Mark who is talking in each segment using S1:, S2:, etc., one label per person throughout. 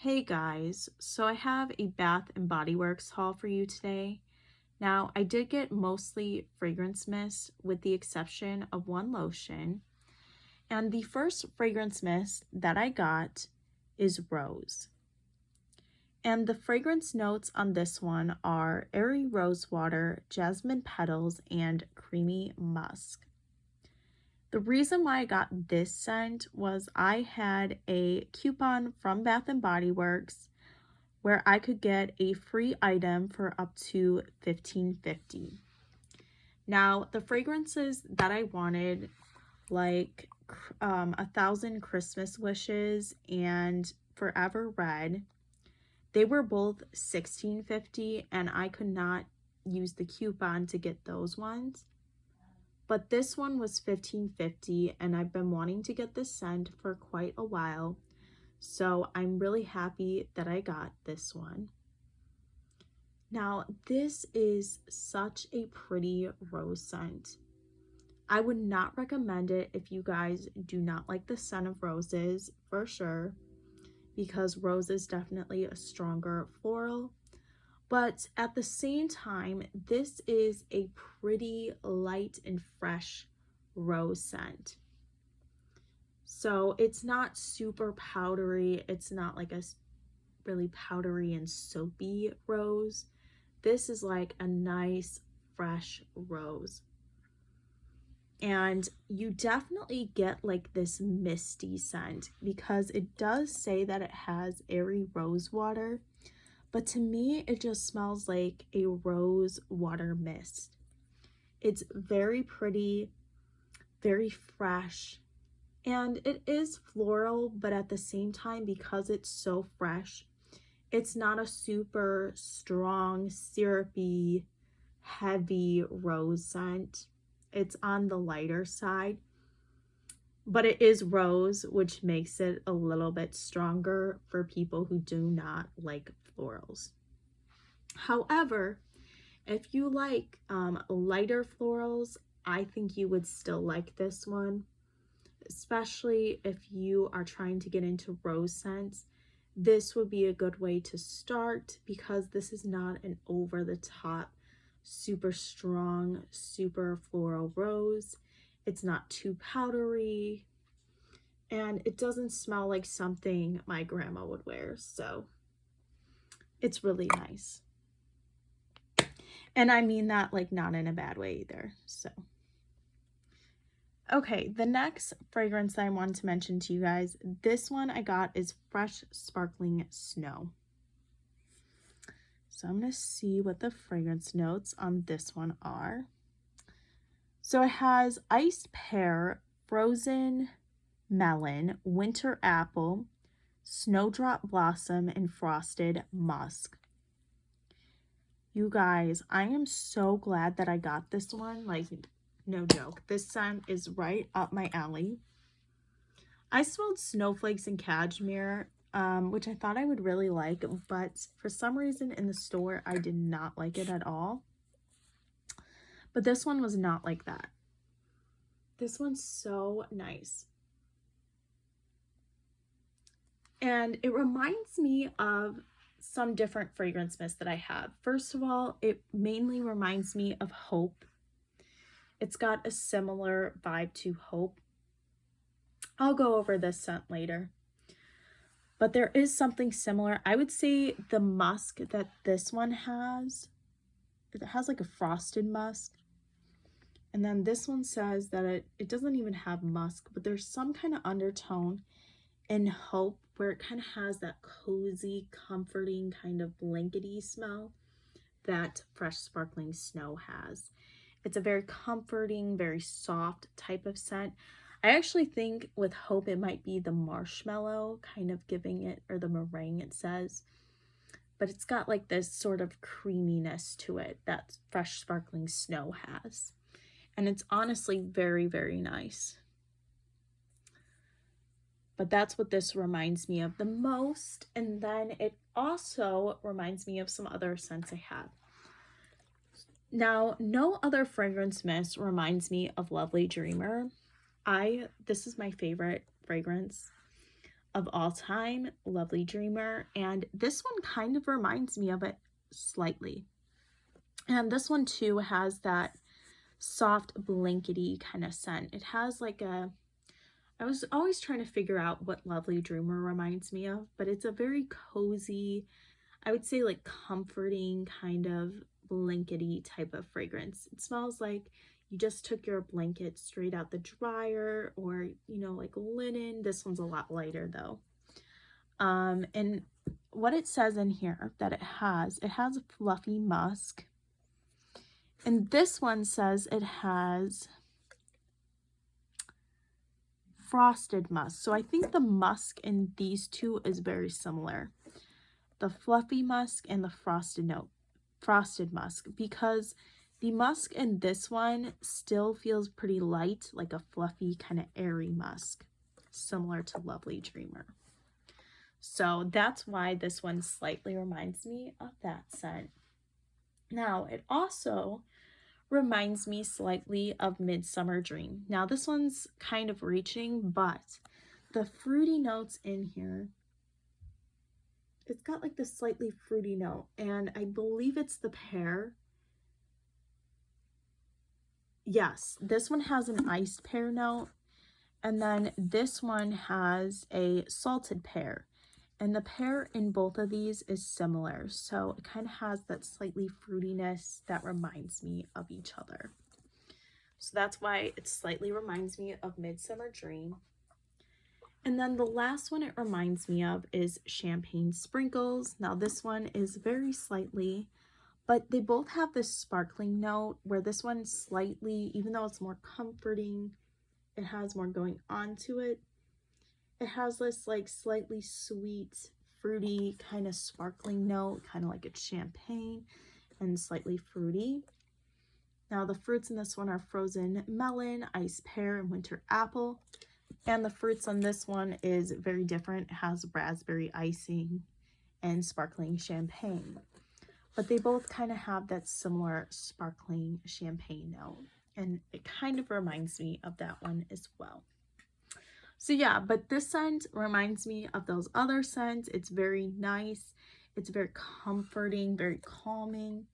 S1: Hey guys, so I have a Bath and Body Works haul for you today. Now, I did get mostly fragrance mist with the exception of one lotion. And the first fragrance mist that I got is Rose. And the fragrance notes on this one are airy rose water, jasmine petals, and creamy musk. The reason why I got this scent was I had a coupon from Bath and Body Works where I could get a free item for up to $15.50. Now, the fragrances that I wanted, like 1,000 Christmas Wishes and Forever Red, they were both $16.50 and I could not use the coupon to get those ones. But this one was $15.50 and I've been wanting to get this scent for quite a while. So I'm really happy that I got this one. Now, this is such a pretty rose scent. I would not recommend it if you guys do not like the scent of roses, for sure, because rose is definitely a stronger floral. But at the same time, this is a pretty light and fresh rose scent. So it's not super powdery. It's not like a really powdery and soapy rose. This is like a nice fresh rose. And you definitely get like this misty scent because it does say that it has airy rose water. But to me, it just smells like a rose water mist. It's very pretty, very fresh. And it is floral, but at the same time, because it's so fresh, it's not a super strong, syrupy, heavy rose scent. It's on the lighter side, but it is rose, which makes it a little bit stronger for people who do not like florals. However, if you like lighter florals, I think you would still like this one, especially if you are trying to get into rose scents. This would be a good way to start because this is not an over the top, super strong, super floral rose. It's not too powdery and it doesn't smell like something my grandma would wear. So it's really nice. And I mean that like not in a bad way either. So okay, the next fragrance that I wanted to mention to you guys, this one I got is Fresh Sparkling Snow. So I'm going to see what the fragrance notes on this one are. So it has iced pear, frozen melon, winter apple, snowdrop blossom, and frosted musk. You guys, I am so glad that I got this one. Like, no joke. This scent is right up my alley. I smelled snowflakes and cashmere, which I thought I would really like, but for some reason in the store, I did not like it at all. But this one was not like that. This one's so nice. And it reminds me of some different fragrance mists that I have. First of all, it mainly reminds me of Hope. It's got a similar vibe to Hope. I'll go over this scent later. But there is something similar. I would say the musk that this one has, it has like a frosted musk. And then this one says that it doesn't even have musk, but there's some kind of undertone in Hope where it kind of has that cozy, comforting kind of blankety smell that Fresh Sparkling Snow has. It's a very comforting, very soft type of scent. I actually think with Hope it might be the marshmallow kind of giving it, or the meringue it says. But it's got like this sort of creaminess to it that Fresh Sparkling Snow has. And it's honestly very, very nice. But that's what this reminds me of the most. And then it also reminds me of some other scents I have. Now, no other fragrance mist reminds me of Lovely Dreamer. This is my favorite fragrance. of all time, Lovely Dreamer, and this one kind of reminds me of it slightly. And this one too has that soft blankety kind of scent. It has like a, I was always trying to figure out what Lovely Dreamer reminds me of, but it's a very cozy, I would say like comforting kind of blankety type of fragrance. It smells like you just took your blanket straight out the dryer, or, you know, like linen. This one's a lot lighter though. And what it says in here that it has a fluffy musk. And this one says it has frosted musk. So I think the musk in these two is very similar. The fluffy musk and the frosted musk, because the musk in this one still feels pretty light, like a fluffy kind of airy musk, similar to Lovely Dreamer. So that's why this one slightly reminds me of that scent. Now, it also reminds me slightly of Midsummer Dream. Now, this one's kind of reaching, but the fruity notes in here, it's got like this slightly fruity note, and I believe it's the pear. Yes, this one has an iced pear note, and then this one has a salted pear. And the pear in both of these is similar, so it kind of has that slightly fruitiness that reminds me of each other. So that's why it slightly reminds me of Midsummer Dream. And then the last one it reminds me of is Champagne Sprinkles. Now this one is very slightly, but they both have this sparkling note, where this one slightly, even though it's more comforting, it has more going on to it. It has this like slightly sweet, fruity kind of sparkling note, kind of like it's champagne and slightly fruity. Now the fruits in this one are frozen melon, iced pear, and winter apple. And the fruits on this one is very different. It has raspberry icing and sparkling champagne. But they both kind of have that similar sparkling champagne note. And it kind of reminds me of that one as well. So yeah, but this scent reminds me of those other scents. It's very nice. It's very comforting, very calming.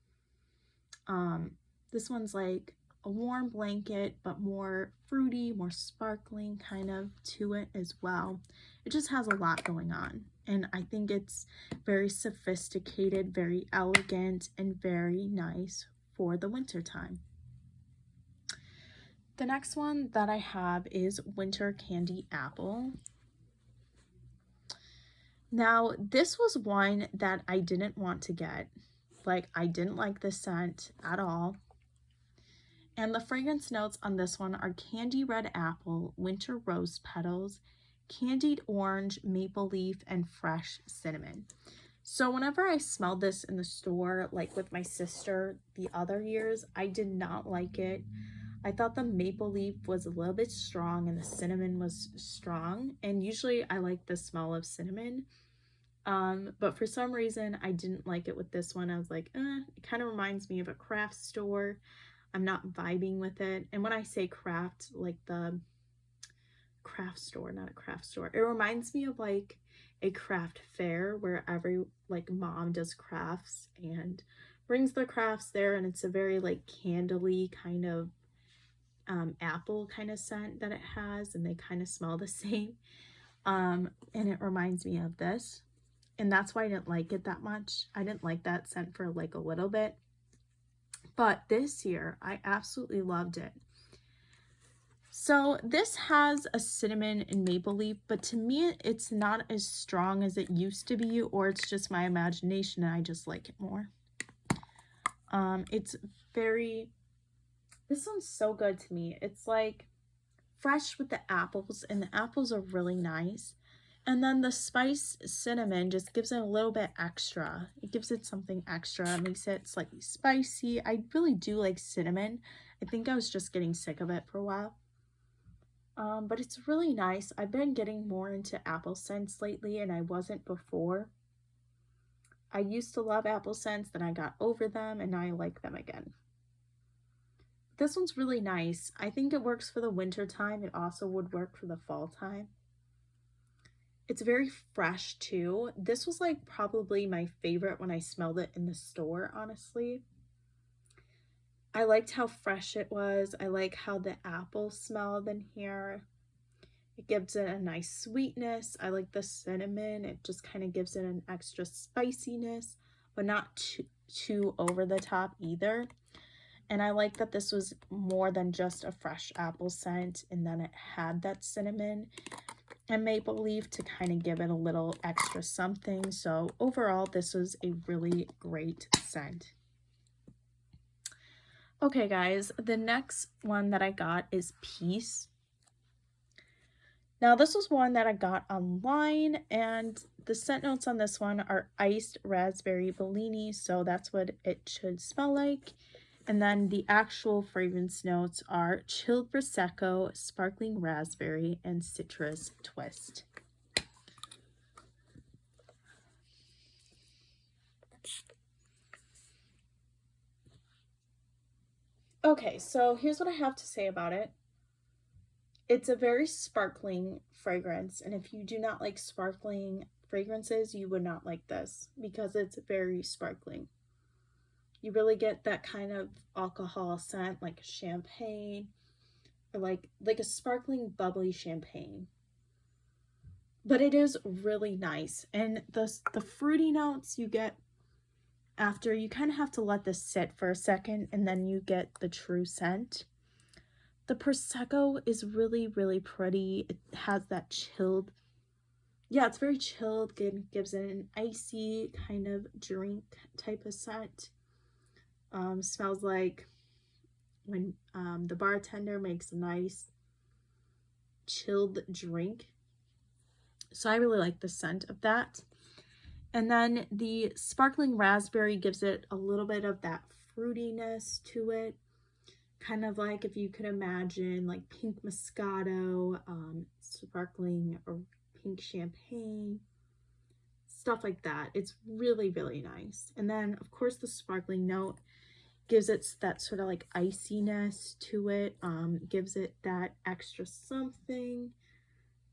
S1: This one's like a warm blanket, but more fruity, more sparkling kind of to it as well. It just has a lot going on. And I think it's very sophisticated, very elegant, and very nice for the winter time. The next one that I have is Winter Candy Apple. Now, this was one that I didn't want to get. Like, I didn't like this scent at all. And the fragrance notes on this one are candy red apple, winter rose petals, candied orange, maple leaf, and fresh cinnamon. So whenever I smelled this in the store, like with my sister the other years, I did not like it. I thought the maple leaf was a little bit strong and the cinnamon was strong. And usually I like the smell of cinnamon. But for some reason I didn't like it with this one. I was like, it kind of reminds me of a craft store. I'm not vibing with it. And when I say craft, like the craft store, not a craft store. It reminds me of like a craft fair where every like mom does crafts and brings their crafts there, and it's a very like candly kind of apple kind of scent that it has, and they kind of smell the same. And it reminds me of this, and that's why I didn't like it that much. I didn't like that scent for like a little bit, but this year I absolutely loved it. So this has a cinnamon and maple leaf, but to me it's not as strong as it used to be, or it's just my imagination and I just like it more. It's very, this one's so good to me. It's like fresh with the apples, and the apples are really nice. And then the spice cinnamon just gives it a little bit extra. It gives it something extra. It makes it slightly spicy. I really do like cinnamon. I think I was just getting sick of it for a while. But it's really nice. I've been getting more into apple scents lately, and I wasn't before. I used to love apple scents, then I got over them, and now I like them again. This one's really nice. I think it works for the winter time. It also would work for the fall time. It's very fresh too. This was like probably my favorite when I smelled it in the store, honestly. I liked how fresh it was. I like how the apple smelled in here. It gives it a nice sweetness. I like the cinnamon. It just kind of gives it an extra spiciness, but not too over the top either. And I like that this was more than just a fresh apple scent, and then it had that cinnamon and maple leaf to kind of give it a little extra something. So overall, this was a really great scent. Okay, guys, the next one that I got is Peace. Now, this was one that I got online, and the scent notes on this one are iced raspberry Bellini, so that's what it should smell like. And then the actual fragrance notes are chilled Prosecco, sparkling raspberry, and citrus twist. Okay, so here's what I have to say about it. It's a very sparkling fragrance, and if you do not like sparkling fragrances, you would not like this because it's very sparkling. You really get that kind of alcohol scent, like champagne, or like a sparkling bubbly champagne. But it is really nice, and the fruity notes you get after, you kind of have to let this sit for a second, and then you get the true scent. The Prosecco is really, really pretty. It has that chilled, yeah, it's very chilled, gives it an icy kind of drink type of scent. Smells like when the bartender makes a nice chilled drink. So I really like the scent of that. And then the sparkling raspberry gives it a little bit of that fruitiness to it. Kind of like if you could imagine like pink Moscato, sparkling or pink champagne, stuff like that. It's really, really nice. And then of course the sparkling note gives it that sort of like iciness to it, gives it that extra something,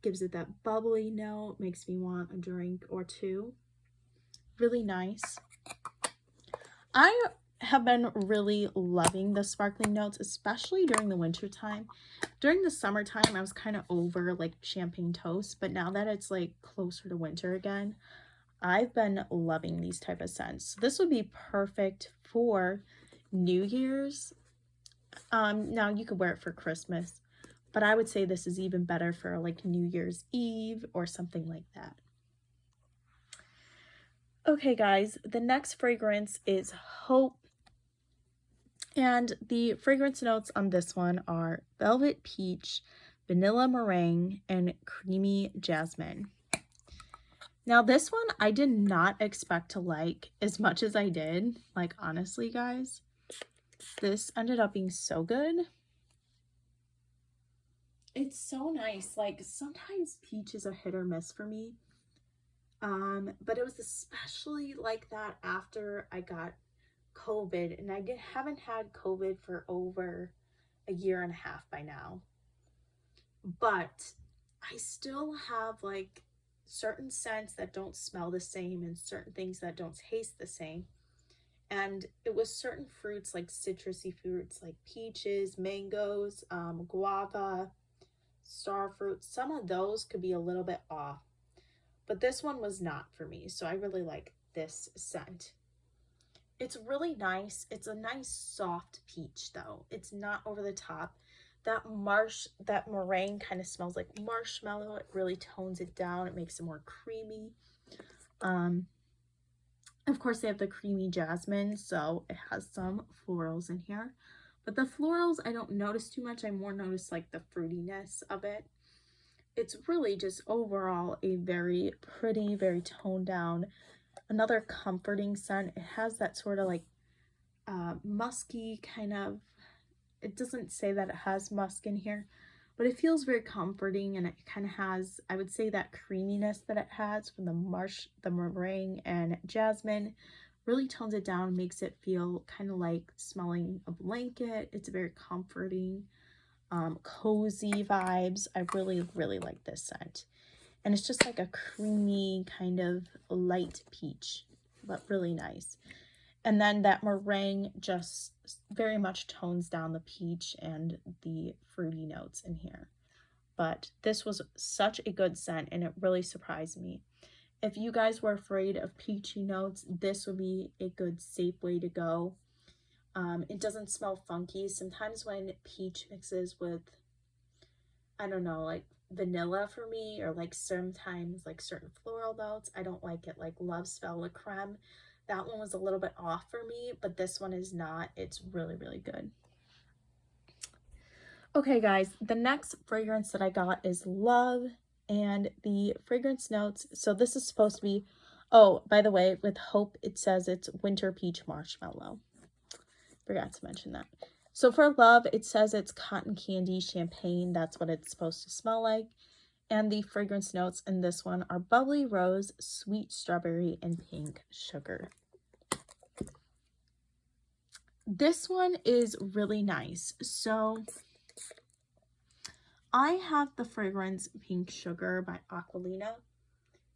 S1: gives it that bubbly note, makes me want a drink or two. Really nice. I have been really loving the sparkling notes, especially during the winter time. During the summertime, I was kind of over like champagne toast, but now that it's like closer to winter again, I've been loving these type of scents. So this would be perfect for New Year's. Now you could wear it for Christmas, but I would say this is even better for like New Year's Eve or something like that. Okay, guys, the next fragrance is Hope. And the fragrance notes on this one are velvet peach, vanilla meringue, and creamy jasmine. Now, this one I did not expect to like as much as I did. Like, honestly, guys, this ended up being so good. It's so nice. Like, sometimes peach is a hit or miss for me. But it was especially like that after I got COVID, and I haven't had COVID for over a year and a half by now. But I still have like certain scents that don't smell the same and certain things that don't taste the same. And it was certain fruits like citrusy fruits like peaches, mangoes, guava, star fruit. Some of those could be a little bit off, but this one was not for me. So I really like this scent. It's really nice. It's a nice soft peach though. It's not over the top. That meringue kind of smells like marshmallow. It really tones it down. It makes it more creamy. Of course, they have the creamy jasmine, so it has some florals in here. But the florals, I don't notice too much. I more notice like the fruitiness of it. It's really just overall a very pretty, very toned down, another comforting scent. It has that sort of like musky kind of, it doesn't say that it has musk in here, but it feels very comforting, and it kind of has, I would say, that creaminess that it has from the meringue and jasmine really tones it down, makes it feel kind of like smelling a blanket. It's very comforting, cozy vibes. I really, really like this scent. And it's just like a creamy kind of light peach, but really nice. And then that meringue just very much tones down the peach and the fruity notes in here. But this was such a good scent, and it really surprised me. If you guys were afraid of peachy notes, this would be a good safe way to go. It doesn't smell funky. Sometimes when peach mixes with, I don't know, like vanilla for me, or like sometimes like certain floral notes, I don't like it. Like Love Spell La Creme, that one was a little bit off for me, but this one is not. It's really, really good. Okay guys, the next fragrance that I got is Love, and the fragrance notes, so this is supposed to be, oh, by the way, with Hope, it says it's Winter Peach Marshmallow. Forgot to mention that. So for Love, it says it's cotton candy champagne. That's what it's supposed to smell like. And the fragrance notes in this one are bubbly rose, sweet strawberry, and pink sugar. This one is really nice. So I have the fragrance Pink Sugar by Aquilina.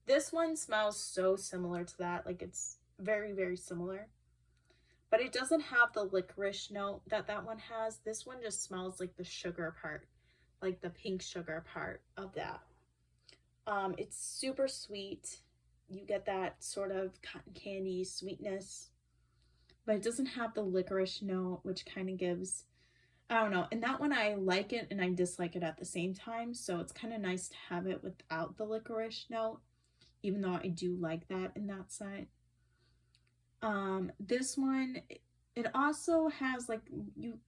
S1: This one smells so similar to that. Like, it's very, very similar. But it doesn't have the licorice note that that one has. This one just smells like the sugar part, like the pink sugar part of that. It's super sweet. You get that sort of cotton candy sweetness, but it doesn't have the licorice note, which kind of gives, I don't know. And that one, I like it and I dislike it at the same time. So it's kind of nice to have it without the licorice note, even though I do like that in that scent. This one, it also has like, you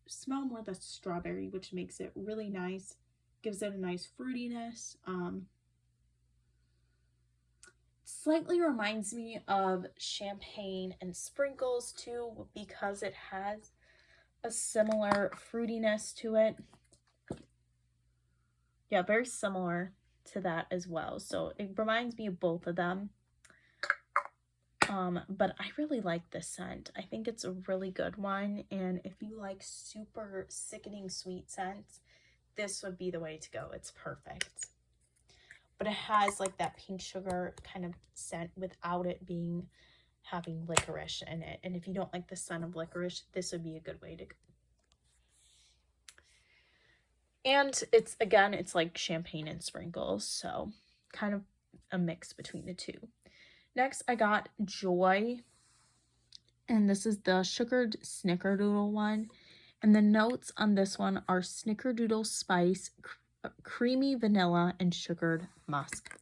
S1: smell more the strawberry, which makes it really nice, gives it a nice fruitiness. Slightly reminds me of Champagne and Sprinkles too, because it has a similar fruitiness to it. Yeah, very similar to that as well. So it reminds me of both of them. But I really like this scent. I think it's a really good one. And if you like super sickening sweet scents, this would be the way to go. It's perfect. But it has like that pink sugar kind of scent without it being having licorice in it. And if you don't like the scent of licorice, this would be a good way to go. And it's, again, it's like Champagne and Sprinkles, so kind of a mix between the two. Next, I got Joy, and this is the sugared snickerdoodle one. And the notes on this one are snickerdoodle spice, creamy vanilla, and sugared musk.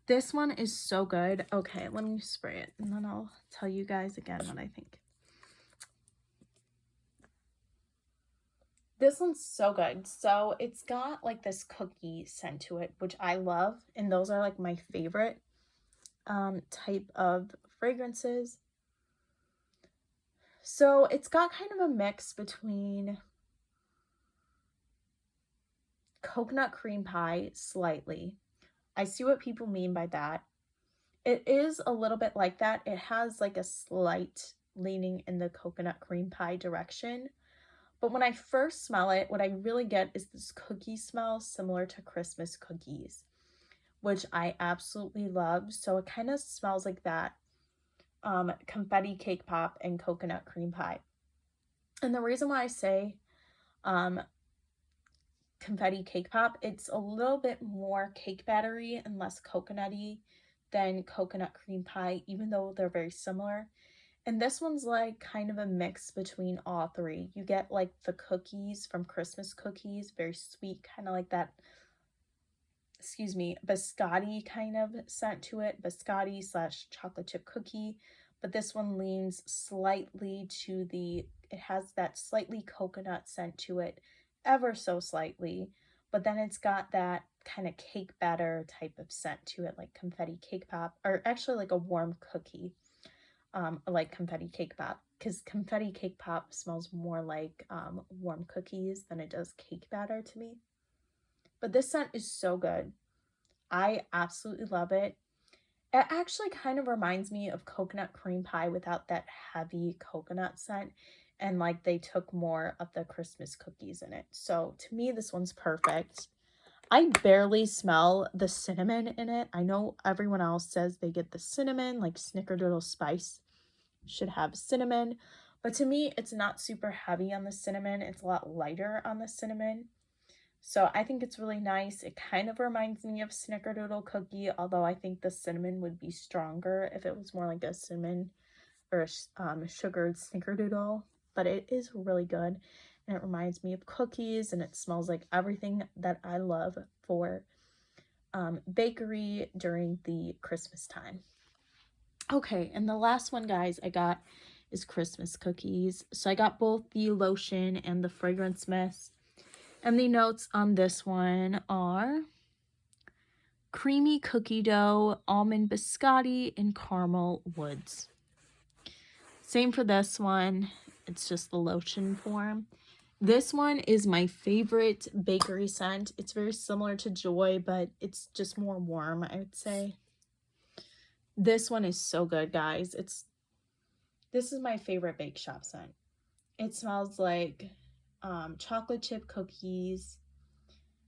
S1: This one is so good. Okay, let me spray it, and then I'll tell you guys again what I think. This one's so good. So it's got like this cookie scent to it, which I love. And those are like my favorite type of fragrances. So it's got kind of a mix between coconut cream pie slightly. I see what people mean by that. It is a little bit like that. It has like a slight leaning in the coconut cream pie direction. But when I first smell it, what I really get is this cookie smell similar to Christmas cookies, which I absolutely love. So it kind of smells like that confetti cake pop and coconut cream pie. And the reason why I say confetti cake pop, it's a little bit more cake battery and less coconutty than coconut cream pie, even though they're very similar. And this one's like kind of a mix between all three. You get like the cookies from Christmas cookies, very sweet, kind of like that, excuse me, biscotti kind of scent to it, biscotti / chocolate chip cookie. But this one leans slightly to the, it has that slightly coconut scent to it, ever so slightly. But then it's got that kind of cake batter type of scent to it, like confetti cake pop, or actually like a warm cookie. Like confetti cake pop, because confetti cake pop smells more like warm cookies than it does cake batter to me. But this scent is so good. I absolutely love it. It actually kind of reminds me of coconut cream pie without that heavy coconut scent, and like they took more of the Christmas cookies in it. So to me, this one's perfect. I barely smell the cinnamon in it. I know everyone else says they get the cinnamon, like Snickerdoodle Spice should have cinnamon, but to me, it's not super heavy on the cinnamon. It's a lot lighter on the cinnamon. So I think it's really nice. It kind of reminds me of Snickerdoodle cookie, although I think the cinnamon would be stronger if it was more like a cinnamon or a sugared Snickerdoodle. But it is really good, and it reminds me of cookies, and it smells like everything that I love for bakery during the Christmas time. Okay, and the last one, guys, I got is Christmas cookies. So I got both the lotion and the fragrance mist. And the notes on this one are creamy cookie dough, almond biscotti, and caramel woods. Same for this one. It's just the lotion form. This one is my favorite bakery scent. It's very similar to Joy, but it's just more warm, I would say. This one is so good, guys. This is my favorite bake shop scent. It smells like chocolate chip cookies.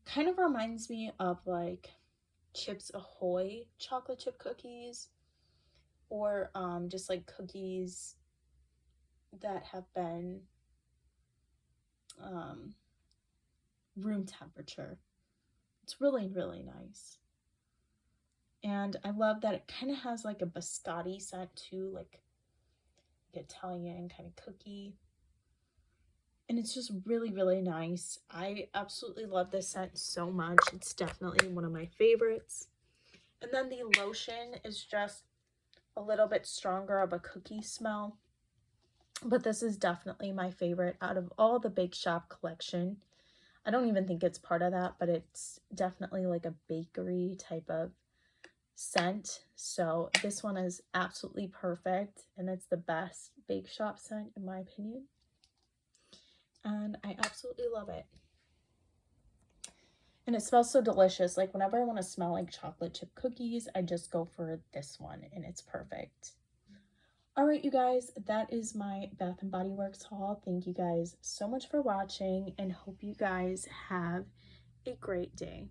S1: Kind of reminds me of like Chips Ahoy chocolate chip cookies, or just like cookies that have been room temperature. It's really, really nice. And I love that it kind of has like a biscotti scent too, like Italian kind of cookie. And it's just really, really nice. I absolutely love this scent so much. It's definitely one of my favorites. And then the lotion is just a little bit stronger of a cookie smell. But this is definitely my favorite out of all the Bake Shop collection. I don't even think it's part of that, but it's definitely like a bakery type of scent. So this one is absolutely perfect, and it's the best Bake Shop scent in my opinion. And I absolutely love it. And it smells so delicious. Like whenever I want to smell like chocolate chip cookies, I just go for this one, and it's perfect. All right, you guys, that is my Bath & Body Works haul. Thank you guys so much for watching, and hope you guys have a great day.